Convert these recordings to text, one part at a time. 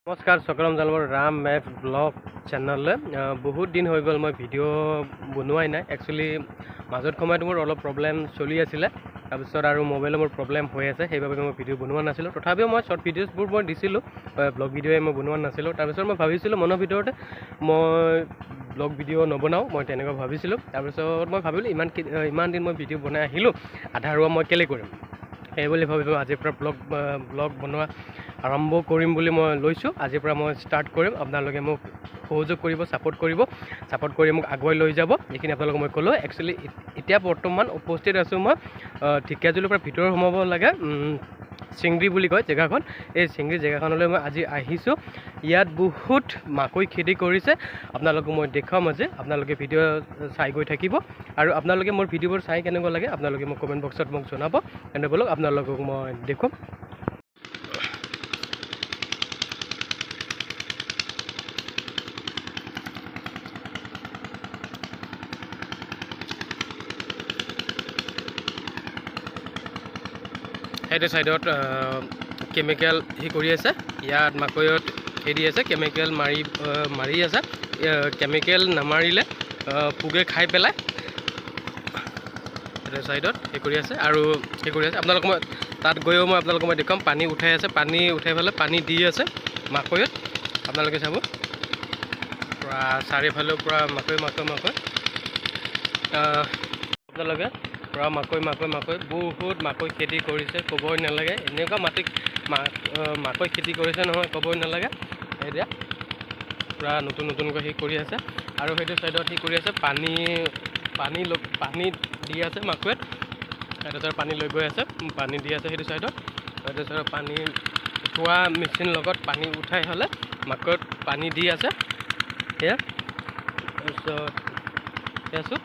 নমস্কাৰ সকলম জালমৰ Ram math blog চেনেললৈ বহুত দিন হৈ গ'ল মই ভিডিঅ' বনোৱাই নাই একচুৱেলি মাজত সময়ত মোৰ অলপ প্ৰব্লেম চলি আছিলে তাৰপিছত আৰু মোবাইলৰ মোৰ প্ৰব্লেম হৈ আছে সেইবাবে মই ভিডিঅ' বনোৱা নাছিলোঁ তথাপিও মই শ্বৰ্ট ভিডিঅ'ছবোৰ মই দিছিলোঁ ব্লগ ভিডিঅ'ই মই বনোৱা নাছিলোঁ তাৰপিছত মই ভাবিছিলোঁ মনৰ ভিতৰতে মই ব্লগ ভিডিঅ' নবনাওঁ মই তেনেকৈ ভাবিছিলোঁ তাৰপিছত মই ভাবিলোঁ ইমান দিন মই ভিডিঅ' বনাই আহিলোঁ আধা ৰোৱা মই কেলৈ কৰিম সেইবুলি ভাবিলোঁ আজিৰ পৰা ব্লগ বনোৱা আৰম্ভ কৰিম বুলি মই লৈছোঁ আজিৰ পৰা মই ষ্টাৰ্ট কৰিম আপোনালোকে মোক সহযোগ কৰিব ছাপোৰ্ট কৰি মোক আগুৱাই লৈ যাব এইখিনি আপোনালোকক মই ক'লোঁ একচুৱেলি এতিয়া বৰ্তমান উপস্থিত আছোঁ মই ঢেকীয়াজুলিৰ পৰা ভিতৰত সোমাব লাগে চিংৰি বুলি কয় জেগাখন এই চিংৰি জেগাখনলৈ মই আজি আহিছোঁ ইয়াত বহুত মাকৈ খেতি কৰিছে আপোনালোকক মই দেখুৱাম আজি আপোনালোকে ভিডিঅ' চাই গৈ থাকিব আৰু আপোনালোকে মোৰ ভিডিঅ'বোৰ চাই কেনেকুৱা লাগে আপোনালোকে মোক কমেণ্ট বক্সত মোক জনাব এনে বলক আপোনালোকক মই দেখুৱাম সেইটো চাইডত কেমিকেল হে কৰি আছে ইয়াত মাকৈত হেৰি আছে কেমিকেল মাৰি আছে কেমিকেল নামাৰিলে পোকে খাই পেলাই সেইটো চাইডত হে কৰি আছে আৰু হে কৰি আছে আপোনালোকক মই তাত গৈও মই আপোনালোকক মই দেখুৱাম পানী উঠাই আছে পানী উঠাই পেলাই পানী দি আছে মাকৈত আপোনালোকে চাব পূৰা চাৰিওফালেও পূৰা মাকৈ আপোনালোকে পূৰা মাকৈ বহুত মাকৈ খেতি কৰিছে ক'বই নালাগে এনেকুৱা মাটিত মাকৈ খেতি কৰিছে নহয় ক'বই নালাগে এতিয়া পূৰা নতুনকৈ সি কৰি আছে আৰু সেইটো চাইডত সি কৰি আছে পানী দি আছে মাকৈত সেইটো চাইডত পানী লৈ গৈ আছে পানী দি আছে সেইটো চাইডত পানী উঠোৱা মেচিন লগত পানী উঠাই হ'লে মাকৈত পানী দি আছে সেয়া তাৰপিছত আছোঁ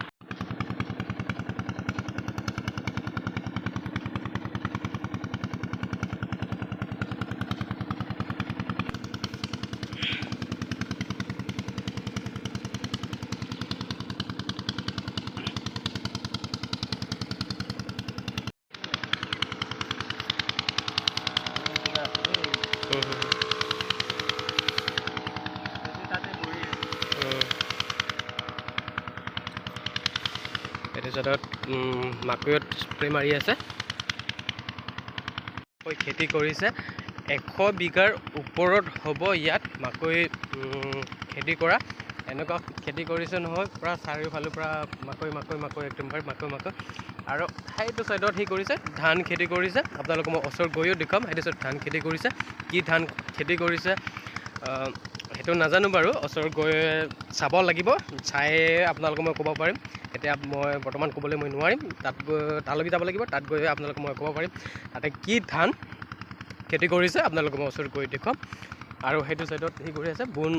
এইটো চাইডত মাকৈত স্প্ৰে মাৰি আছে খেতি কৰিছে 100 বিঘাৰ ওপৰত হ'ব ইয়াত মাকৈ খেতি কৰা এনেকুৱা খেতি কৰিছে নহয় পূৰা চাৰিওফালৰ পৰা মাকৈ একদম মাকৈ আৰু সেইটো চাইডত সি কৰিছে ধান খেতি কৰিছে আপোনালোকক মই ওচৰত গৈও দেখুৱাম সেইটো চাইডত ধান খেতি কৰিছে কি ধান খেতি কৰিছে সেইটো নাজানো বাৰু ওচৰত গৈ চাব লাগিব চাই আপোনালোকক মই ক'ব পাৰিম এতিয়া মই বৰ্তমান ক'বলৈ মই নোৱাৰিম তালৈকে যাব লাগিব তাত গৈ আপোনালোকক মই ক'ব পাৰিম তাতে কি ধান খেতি কৰিছে আপোনালোকক মই ওচৰত গৈ দেখুৱাম আৰু সেইটো চাইডত সি কৰি আছে বোন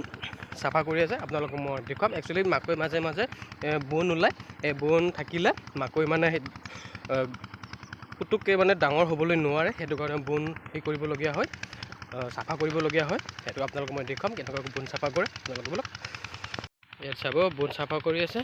চাফা কৰি আছে আপোনালোকক মই দেখুৱাম একচুৱেলি মাকৈ মাজে বোন ওলায় এই বোন থাকিলে মাকৈ মানে পুতুককৈ মানে ডাঙৰ হ'বলৈ নোৱাৰে সেইটো কাৰণে বোন হেৰি কৰিবলগীয়া হয় চাফা কৰিবলগীয়া হয় সেইটো আপোনালোকক মই দেখুৱাম কেনেকুৱাকৈ বোন চাফা কৰে আপোনালোকে বোলক ইয়াত চাব বোন চাফা কৰি আছে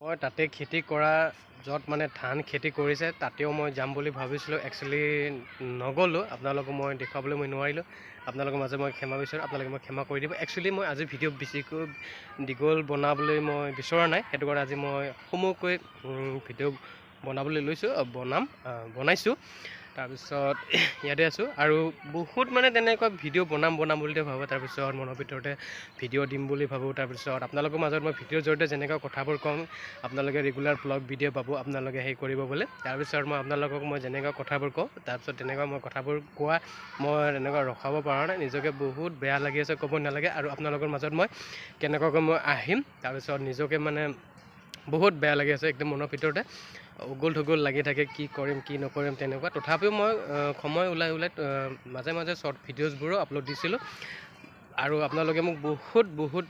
মই তাতে খেতি কৰা য'ত মানে ধান খেতি কৰিছে তাতেও মই যাম বুলি ভাবিছিলোঁ একচুৱেলি নগ'লোঁ আপোনালোকক মই দেখুৱাবলৈ মই নোৱাৰিলোঁ আপোনালোকৰ মাজে মই ক্ষমা বিচাৰোঁ আপোনালোকে মই ক্ষমা কৰি দিব একচুৱেলি মই আজি ভিডিঅ' বেছিকৈ দীঘল বনাবলৈ মই বিচৰা নাই সেইটো কাৰণে আজি মই সমূহকৈ ভিডিঅ' বনাবলৈ লৈছোঁ বনাইছোঁ তাৰপিছত ইয়াতে আছোঁ আৰু বহুত মানে তেনেকুৱা ভিডিঅ' বনাম বুলি ভাবোঁ তাৰপিছত মনৰ ভিতৰতে ভিডিঅ' দিম বুলি ভাবোঁ তাৰপিছত আপোনালোকৰ মাজত মই ভিডিঅ'ৰ জৰিয়তে যেনেকুৱা কথাবোৰ কওঁ আপোনালোকে ৰেগুলাৰ ব্লগ ভিডিঅ' পাব আপোনালোকে সেই কৰিব বোলে তাৰপিছত মই আপোনালোকক মই যেনেকুৱা কথাবোৰ কওঁ তাৰপিছত তেনেকুৱা মই কথাবোৰ কোৱা মই তেনেকুৱা ৰখাব পৰা নাই নিজকে বহুত বেয়া লাগি আছে ক'ব নালাগে আৰু আপোনালোকৰ মাজত মই কেনেকুৱাকৈ মই আহিম তাৰপিছত নিজকে মানে বহুত বেয়া লাগি আছে একদম মনৰ ভিতৰতে উগুল থুগুল লাগি থাকে কি কৰিম কি নকৰিম তেনেকুৱা তথাপিও মই সময় ওলাই মাজে মাজে শ্বৰ্ট ভিডিঅ'জবোৰো আপলোড দিছিলোঁ আৰু আপোনালোকে মোক বহুত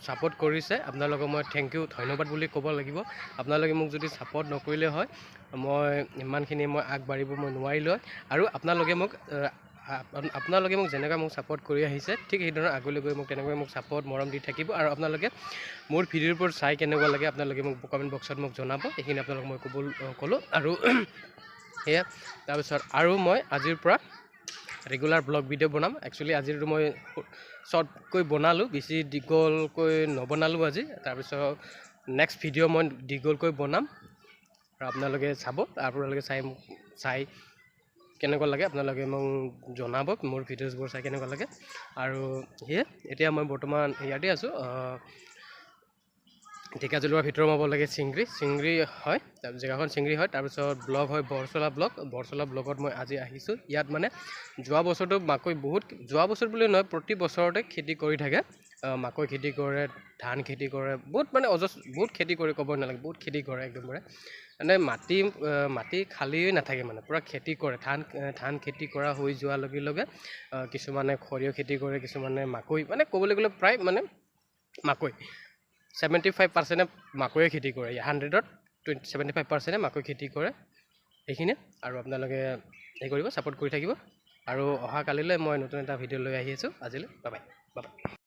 ছাপোৰ্ট কৰিছে। আপোনালোকক মই থেংক ইউ ধন্যবাদ বুলি ক'ব লাগিব। আপোনালোকে মোক যদি ছাপোৰ্ট নকৰিলে হয় মই ইমানখিনি মই আগবাঢ়িব মই নোৱাৰিলোঁ হয়। আৰু আপোনালোকে মোক যেনেকৈ মোক ছাপোৰ্ট কৰি আহিছে ঠিক সেইধৰণে আগলৈ গৈ মোক তেনেকৈ মোক ছাপোৰ্ট মৰম দি থাকিব। আৰু আপোনালোকে মোৰ ভিডিঅ'বোৰ চাই কেনেকুৱা লাগে আপোনালোকে মোক কমেণ্ট বক্সত মোক জনাব। এইখিনি আপোনালোকক মই ক'লোঁ। আৰু সেয়া তাৰপিছত আৰু মই আজিৰ পৰা ৰেগুলাৰ ব্লগ ভিডিঅ' বনাম। একচুৱেলি আজিৰটো মই শ্বৰ্টকৈ বনালোঁ, বেছি দীঘলকৈ নবনালোঁ আজি। তাৰপিছত নেক্সট ভিডিঅ' মই দীঘলকৈ বনাম আৰু আপোনালোকে চাব। আপোনালোকে চাই কেনেকুৱা লাগে আপোনালোকে মোক জনাব, মোৰ ভিডিঅ'ছবোৰ চাই কেনেকুৱা লাগে। আৰু সেয়ে এতিয়া মই বৰ্তমান ইয়াতে আছোঁ, ঢেকীয়াজুলিৰ ভিতৰত সোমাব লাগে চিংৰি হয়, জেগাখন চিংৰি হয়। তাৰপিছত ব্লগ হয় বৰচলা ব্লগত মই আজি আহিছোঁ। ইয়াত মানে যোৱা বছৰটো মাকৈ যোৱা বছৰ বুলি নহয়, প্ৰতি বছৰতে খেতি কৰি থাকে। মাকৈ খেতি কৰে, ধান খেতি কৰে, বহুত খেতি কৰি ক'ব নালাগে, বহুত খেতি কৰে একদমৰে। মানে মাটি খালী নাথাকে, মানে পূৰা খেতি কৰে। ধান খেতি কৰা হৈ যোৱাৰ লগে লগে কিছুমানে সৰিয়হ খেতি কৰে, কিছুমানে মাকৈ, মানে ক'বলৈ গ'লে প্ৰায় মানে মাকৈ 75% মাকৈয়ে খেতি কৰে। 100ত 75% মাকৈ খেতি কৰে। এইখিনিয়ে। আৰু আপোনালোকে কৰিব ছাপোৰ্ট কৰি থাকিব। আৰু অহা কালিলৈ মই নতুন এটা ভিডিঅ' লৈ আহি আছোঁ। আজিলৈ বাই বাই।